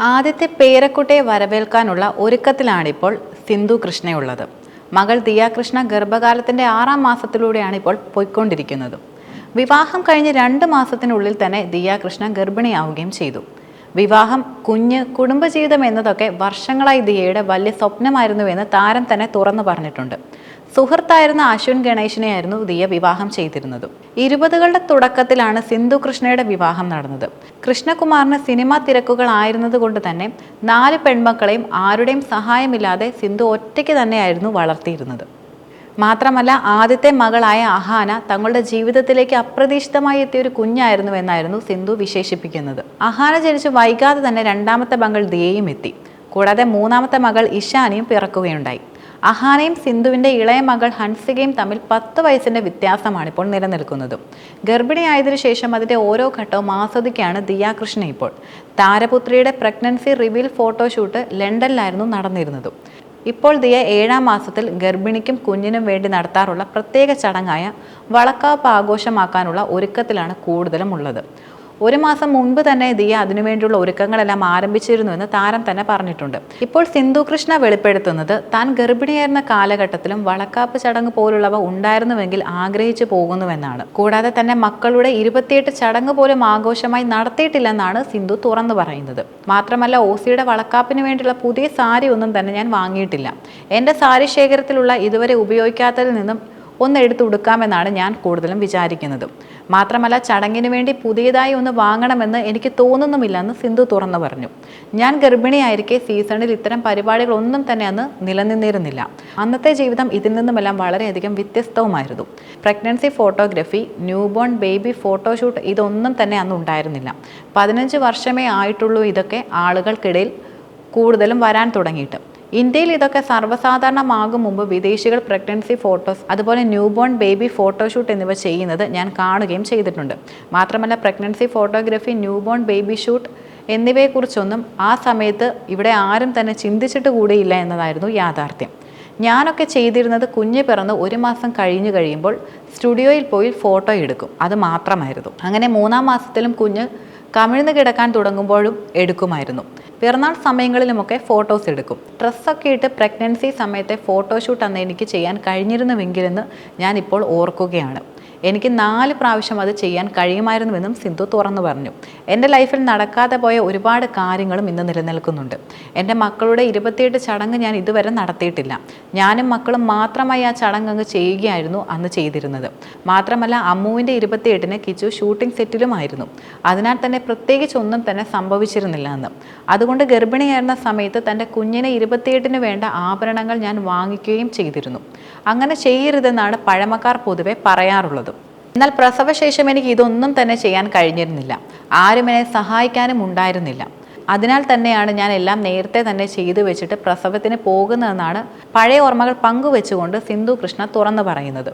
ആദ്യത്തെ പേരക്കുട്ടിയെ വരവേൽക്കാനുള്ള ഒരുക്കത്തിലാണിപ്പോൾ സിന്ധു കൃഷ്ണയുള്ളത്. മകൾ ദിയ കൃഷ്ണ ഗർഭകാലത്തിൻ്റെ 6ാം മാസത്തിലൂടെയാണ് ഇപ്പോൾ പോയിക്കൊണ്ടിരിക്കുന്നത്. വിവാഹം കഴിഞ്ഞ് 2 മാസത്തിനുള്ളിൽ തന്നെ ദിയ കൃഷ്ണ ഗർഭിണിയാവുകയും ചെയ്തു. വിവാഹം, കുഞ്ഞ്, കുടുംബജീവിതം എന്നതൊക്കെ വർഷങ്ങളായി ദിയയുടെ വലിയ സ്വപ്നമായിരുന്നുവെന്ന് താരം തന്നെ തുറന്നു പറഞ്ഞിട്ടുണ്ട്. സുഹൃത്തായിരുന്ന അശ്വിൻ ഗണേഷിനെയായിരുന്നു ദിയ വിവാഹം ചെയ്തിരുന്നത്. 20കളുടെ തുടക്കത്തിലാണ് സിന്ധു കൃഷ്ണയുടെ വിവാഹം നടന്നത്. കൃഷ്ണകുമാറിന് സിനിമാ തിരക്കുകൾ ആയിരുന്നത് കൊണ്ട് തന്നെ 4 പെൺമക്കളെയും ആരുടെയും സഹായമില്ലാതെ സിന്ധു ഒറ്റയ്ക്ക് തന്നെയായിരുന്നു വളർത്തിയിരുന്നത്. മാത്രമല്ല, ആദ്യത്തെ മകളായ അഹാന തങ്ങളുടെ ജീവിതത്തിലേക്ക് അപ്രതീക്ഷിതമായി എത്തിയ ഒരു കുഞ്ഞായിരുന്നുവെന്നായിരുന്നു സിന്ധു വിശേഷിപ്പിക്കുന്നത്. അഹാന ജനിച്ച് വൈകാതെ തന്നെ 2ാമത്തെ മകൾ ദിയയും എത്തി. കൂടാതെ 3ാമത്തെ മകൾ ഇഷാനിയും പിറക്കുകയുണ്ടായി. അഹാനയും സിന്ധുവിൻ്റെ ഇളയ മകൾ ഹൻസികയും തമ്മിൽ 10 വയസ്സിൻ്റെ വ്യത്യാസമാണ് ഇപ്പോൾ നിലനിൽക്കുന്നത്. ഗർഭിണിയായതിനു ശേഷം അതിൻ്റെ ഓരോ ഘട്ടവും ആസ്വദിക്കുകയാണ് ദിയ കൃഷ്ണ ഇപ്പോൾ. താരപുത്രിയുടെ പ്രഗ്നൻസി റിവീൽ ഫോട്ടോഷൂട്ട് ലണ്ടനിലായിരുന്നു നടന്നിരുന്നത്. ഇപ്പോൾ ദിയ 7ാം മാസത്തിൽ ഗർഭിണിക്കും കുഞ്ഞിനും വേണ്ടി നടത്താറുള്ള പ്രത്യേക ചടങ്ങായ വളക്കാപ്പ് ആഘോഷമാക്കാനുള്ള ഒരുക്കത്തിലാണ് കൂടുതലും ഉള്ളത്. 1 മാസം മുൻപ് തന്നെ ദിയ അതിനുവേണ്ടിയുള്ള ഒരുക്കങ്ങളെല്ലാം ആരംഭിച്ചിരുന്നുവെന്ന് താരം തന്നെ പറഞ്ഞിട്ടുണ്ട്. ഇപ്പോൾ സിന്ധു കൃഷ്ണ വെളിപ്പെടുത്തുന്നത് താൻ ഗർഭിണിയായിരുന്ന കാലഘട്ടത്തിലും വളക്കാപ്പ് ചടങ്ങ് പോലുള്ളവ ഉണ്ടായിരുന്നുവെങ്കിൽ ആഗ്രഹിച്ചു പോകുന്നുവെന്നാണ്. കൂടാതെ തന്നെ മക്കളുടെ 28 ചടങ്ങ് പോലും ആഘോഷമായി നടത്തിയിട്ടില്ലെന്നാണ് സിന്ധു തുറന്നു പറയുന്നത്. മാത്രമല്ല, ഓസിയുടെ വളക്കാപ്പിന് വേണ്ടിയുള്ള പുതിയ സാരി ഒന്നും തന്നെ ഞാൻ വാങ്ങിയിട്ടില്ല. എൻ്റെ സാരി ശേഖരത്തിലുള്ള ഇതുവരെ ഉപയോഗിക്കാത്തതിൽ നിന്നും ഒന്ന് എടുത്തുടുക്കാമെന്നാണ് ഞാൻ കൂടുതലും വിചാരിക്കുന്നത്. മാത്രമല്ല, ചടങ്ങിന് വേണ്ടി പുതിയതായി ഒന്ന് വാങ്ങണമെന്ന് എനിക്ക് തോന്നുന്നുമില്ലെന്ന് സിന്ധു തുറന്നു പറഞ്ഞു. ഞാൻ ഗർഭിണിയായിരിക്കെ സീസണിൽ ഇത്തരം പരിപാടികളൊന്നും തന്നെ അന്ന് നിലനിന്നിരുന്നില്ല. അന്നത്തെ ജീവിതം ഇതിൽ നിന്നുമെല്ലാം വളരെയധികം വ്യത്യസ്തവുമായിരുന്നു. Pregnancy photography, newborn baby photoshoot ഇതൊന്നും തന്നെ അന്ന് ഉണ്ടായിരുന്നില്ല. 15 വർഷമേ ആയിട്ടുള്ളൂ ഇതൊക്കെ ആളുകൾക്കിടയിൽ കൂടുതലും വരാൻ തുടങ്ങിയിട്ട്. ഇന്ത്യയിൽ ഇതൊക്കെ സർവ്വസാധാരണമാകും മുമ്പ് വിദേശികൾ പ്രഗ്നൻസി ഫോട്ടോസ്, അതുപോലെ ന്യൂബോൺ ബേബി ഫോട്ടോഷൂട്ട് എന്നിവ ചെയ്യുന്നത് ഞാൻ കാണുകയും ചെയ്തിട്ടുണ്ട്. മാത്രമല്ല, pregnancy photography, newborn baby shoot എന്നിവയെക്കുറിച്ചൊന്നും ആ സമയത്ത് ഇവിടെ ആരും തന്നെ ചിന്തിച്ചിട്ട് കൂടിയില്ല എന്നതായിരുന്നു യാഥാർത്ഥ്യം. ഞാനൊക്കെ ചെയ്തിരുന്നത് കുഞ്ഞ് പിറന്ന് 1 മാസം കഴിഞ്ഞു കഴിയുമ്പോൾ സ്റ്റുഡിയോയിൽ പോയി ഫോട്ടോ എടുക്കും, അത് മാത്രമായിരുന്നു. അങ്ങനെ 3ാം മാസത്തിലും കുഞ്ഞ് കമിഴ്ന്ന് കിടക്കാൻ തുടങ്ങുമ്പോഴും എടുക്കുമായിരുന്നു. പിറന്നാൾ സമയങ്ങളിലുമൊക്കെ ഫോട്ടോസ് എടുക്കും. ഡ്രസ്സൊക്കെ ഇട്ട് പ്രഗ്നൻസി സമയത്തെ ഫോട്ടോഷൂട്ട് അന്ന് എനിക്ക് ചെയ്യാൻ കഴിഞ്ഞിരുന്നുവെങ്കിലെന്ന് ഞാനിപ്പോൾ ഓർക്കുകയാണ്. എനിക്ക് 4 പ്രാവശ്യം അത് ചെയ്യാൻ കഴിയുമായിരുന്നുവെന്നും സിന്ധു തുറന്നു പറഞ്ഞു. എൻ്റെ ലൈഫിൽ നടക്കാതെ പോയ ഒരുപാട് കാര്യങ്ങളും ഇന്ന് നിലനിൽക്കുന്നുണ്ട്. എൻ്റെ മക്കളുടെ 28 ചടങ്ങ് ഞാൻ ഇതുവരെ നടത്തിയിട്ടില്ല. ഞാനും മക്കളും മാത്രമായി ആ ചടങ്ങ് അങ്ങ് ചെയ്യുകയായിരുന്നു അന്ന് ചെയ്തിരുന്നത്. മാത്രമല്ല, അമ്മുവിൻ്റെ 28-ന് കിച്ചു ഷൂട്ടിംഗ് സെറ്റിലുമായിരുന്നു. അതിനാൽ തന്നെ പ്രത്യേകിച്ച് ഒന്നും തന്നെ സംഭവിച്ചിരുന്നില്ല അന്ന്. അതുകൊണ്ട് ഗർഭിണിയായിരുന്ന സമയത്ത് തൻ്റെ കുഞ്ഞിന് 28-ന് വേണ്ട ആഭരണങ്ങൾ ഞാൻ വാങ്ങിക്കുകയും ചെയ്തിരുന്നു. അങ്ങനെ ചെയ്യരുതെന്നാണ് പഴമക്കാർ പൊതുവെ പറയാറുള്ളത്. എന്നാൽ പ്രസവശേഷം എനിക്ക് ഇതൊന്നും തന്നെ ചെയ്യാൻ കഴിഞ്ഞിരുന്നില്ല. ആരും എന്നെ സഹായിക്കാനും ഉണ്ടായിരുന്നില്ല. അതിനാൽ തന്നെയാണ് ഞാൻ എല്ലാം നേരത്തെ തന്നെ ചെയ്തു വെച്ചിട്ട് പ്രസവത്തിന് പോകുന്നതെന്നാണ് പഴയ ഓർമ്മകൾ പങ്കുവെച്ചുകൊണ്ട് സിന്ധു കൃഷ്ണ തുറന്നു പറയുന്നത്.